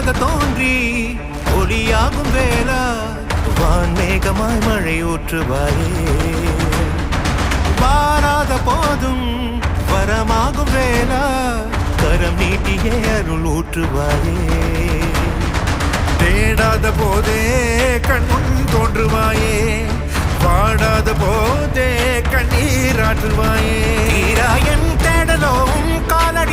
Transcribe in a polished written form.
ஒளியாக தோன்றி ஒளியாகும் வேளா வான்மேகமாய் மழை ஊற்றுவாயே வாராத போதும் வரமாகும் வேளா கரம் நீட்டியே அருள் ஊற்றுவாயே தேடாத போதே கண்முன் தோன்றுவாயே வாடாத போதே கண்ணீராற்றுவாயே தீராயன் தேடலோம் கால